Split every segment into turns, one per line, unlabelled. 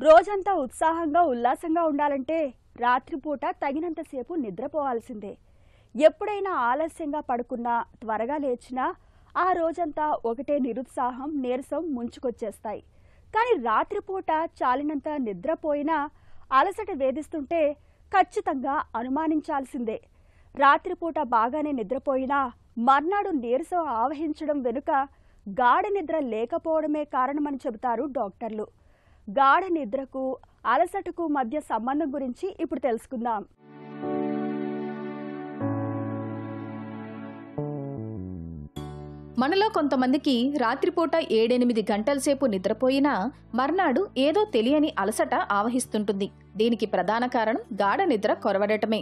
రోజంతా ఉత్సాహంగా ఉల్లాసంగా ఉండాలంటే రాత్రిపూట తగినంతసేపు నిద్రపోవాల్సిందే. ఎప్పుడైనా ఆలస్యంగా పడుకున్నా, త్వరగా లేచినా ఆ రోజంతా ఒకటే నిరుత్సాహం, నీరసం ముంచుకొచ్చేస్తాయి. కానీ రాత్రిపూట చాలినంత నిద్రపోయినా అలసట వేధిస్తుంటే ఖచ్చితంగా అనుమానించాల్సిందే. రాత్రిపూట బాగానే నిద్రపోయినా మర్నాడు నీరసం ఆవహించడం వెనుక గాఢ నిద్ర లేకపోవడమే కారణమని చెబుతారు డాక్టర్లు. గాఢ నిద్రకు, అలసటకు మధ్య సంబంధం గురించి ఇప్పుడు తెలుసుకుందాం.
మనలో కొంతమందికి రాత్రిపూట 7-8 గంటల సేపు నిద్రపోయినా మర్నాడు ఏదో తెలియని అలసట ఆవహిస్తుంటుంది. దీనికి ప్రధాన కారణం గాఢ నిద్ర కొరవడటమే.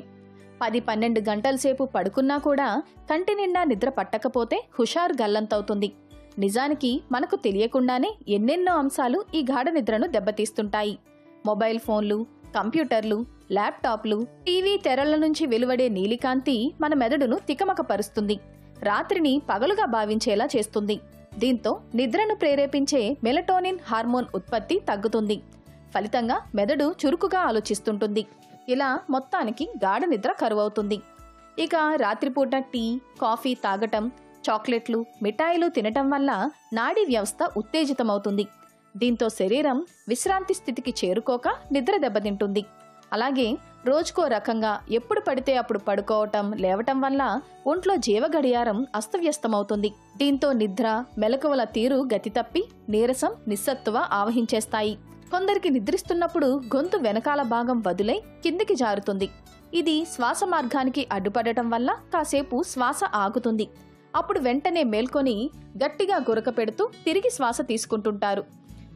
10-12 గంటల సేపు పడుకున్నా కూడా కంటి నిండా నిద్ర పట్టకపోతే హుషారు గల్లంతవుతుంది. నిజానికి మనకు తెలియకుండానే ఎన్నెన్నో అంశాలు ఈ గాఢ నిద్రను దెబ్బతీస్తుంటాయి. మొబైల్ ఫోన్లు, కంప్యూటర్లు, ల్యాప్టాప్లు, టీవీ తెరల నుంచి వెలువడే నీలికాంతి మన మెదడును తికమకపరుస్తుంది. రాత్రిని పగలుగా భావించేలా చేస్తుంది. దీంతో నిద్రను ప్రేరేపించే మెలటోనిన్ హార్మోన్ ఉత్పత్తి తగ్గుతుంది. ఫలితంగా మెదడు చురుకుగా ఆలోచిస్తుంటుంది. ఇలా మొత్తానికి గాఢ నిద్ర కరువవుతుంది. ఇక రాత్రిపూట టీ, కాఫీ తాగటం, చాక్లెట్లు, మిఠాయిలు తినటం వల్ల నాడీ వ్యవస్థ ఉత్తేజితమవుతుంది. దీంతో శరీరం విశ్రాంతి స్థితికి చేరుకోక నిద్ర దెబ్బతింటుంది. అలాగే రోజుకో రకంగా ఎప్పుడు పడితే అప్పుడు పడుకోవటం, లేవటం వల్ల ఒంట్లో జీవగడియారం అస్తవ్యస్తమవుతుంది. దీంతో నిద్ర, మెలకువల తీరు గతి తప్పి నీరసం, నిస్సత్తువ ఆవహించేస్తాయి. కొందరికి నిద్రిస్తున్నప్పుడు గొంతు వెనకాల భాగం వదులై కిందికి జారుతుంది. ఇది శ్వాస మార్గానికి అడ్డుపడటం వల్ల కాసేపు శ్వాస ఆగుతుంది. అప్పుడు వెంటనే మేల్కొని గట్టిగా గురక పెడుతూ తిరిగి శ్వాస తీసుకుంటుంటారు.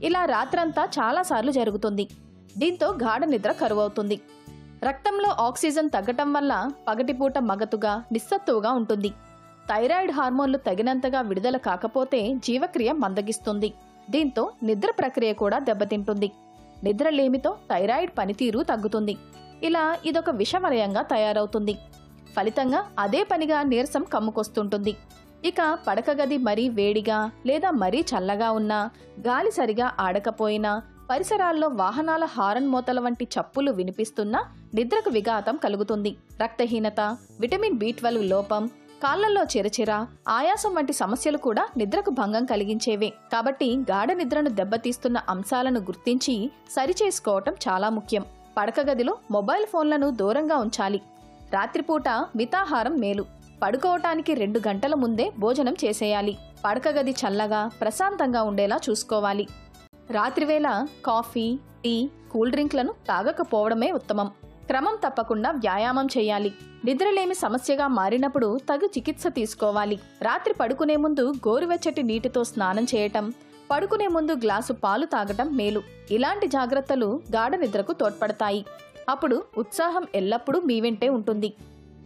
ఇలా రాత్రంతా చాలాసార్లు జరుగుతుంది. దీంతో గాఢ నిద్ర కరువవుతుంది. రక్తంలో ఆక్సిజన్ తగ్గటం వల్ల పగటిపూట మగతుగా, నిస్సత్తువుగా ఉంటుంది. థైరాయిడ్ హార్మోన్లు తగినంతగా విడుదల కాకపోతే జీవక్రియ మందగిస్తుంది. దీంతో నిద్ర ప్రక్రియ కూడా దెబ్బతింటుంది. నిద్రలేమితో థైరాయిడ్ పనితీరు తగ్గుతుంది. ఇలా ఇదొక విషవలయంగా తయారవుతుంది. ఫలితంగా అదే పనిగా నీరసం కమ్ముకొస్తుంటుంది. ఇక పడక గది మరీ వేడిగా లేదా మరీ చల్లగా ఉన్నా, గాలి సరిగా ఆడకపోయినా, పరిసరాల్లో వాహనాల హారన్ మోతల వంటి చప్పులు వినిపిస్తున్నా నిద్రకు విఘాతం కలుగుతుంది. రక్తహీనత, విటమిన్ B12 లోపం, కాళ్లలో చిరచిర, ఆయాసం వంటి సమస్యలు కూడా నిద్రకు భంగం కలిగించేవే. కాబట్టి గాఢ నిద్రను దెబ్బతీస్తున్న అంశాలను గుర్తించి సరిచేసుకోవటం చాలా ముఖ్యం. పడక గదిలో మొబైల్ ఫోన్లను దూరంగా ఉంచాలి. రాత్రిపూట మితాహారం మేలు. పడుకోవటానికి 2 గంటల ముందే భోజనం చేసేయాలి. పడక గది చల్లగా, ప్రశాంతంగా ఉండేలా చూసుకోవాలి. రాత్రివేళ కాఫీ, టీ, కూల్ డ్రింక్లను తాగకపోవడమే ఉత్తమం. క్రమం తప్పకుండా వ్యాయామం చేయాలి. నిద్రలేమి సమస్యగా మారినప్పుడు తగు చికిత్స తీసుకోవాలి. రాత్రి పడుకునే ముందు గోరువెచ్చటి నీటితో స్నానం చేయటం, పడుకునే ముందు గ్లాసు పాలు తాగటం మేలు. ఇలాంటి జాగ్రత్తలు గాఢ నిద్రకు తోడ్పడతాయి. అప్పుడు ఉత్సాహం ఎల్లప్పుడూ మీ వెంటే ఉంటుంది.